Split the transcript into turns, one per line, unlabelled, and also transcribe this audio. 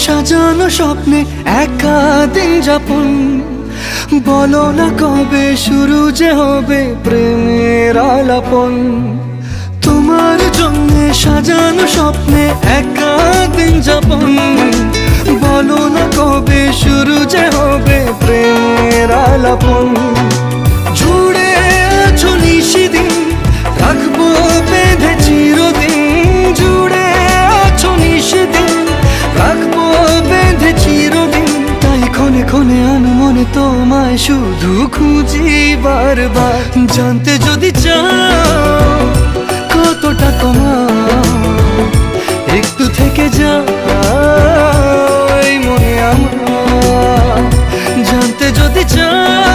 সাজানো স্বপ্নে একা দিন যাপন, বলো না কবে শুরু যে হবে প্রেমের আলাপন। তোমার জন্য সাজানো স্বপ্নে একা দিন যাপন, বলো না কবে শুরু যে হবে প্রেমের আলাপন। জুড়ে আছো নিশিদিন, রাখবো বেঁধে চিরদিন। জুড়ে আছো নিশিদিন, রাখবো বেঁধে চিরদিন। তাই ক্ষণে ক্ষণে আমি মনে তোমায় শুধু খুঁজি বারবার। জানতে যদি চাও কতটা তোমার, একটু থেকে যাও এই মনে আমার। জানতে যদি চাও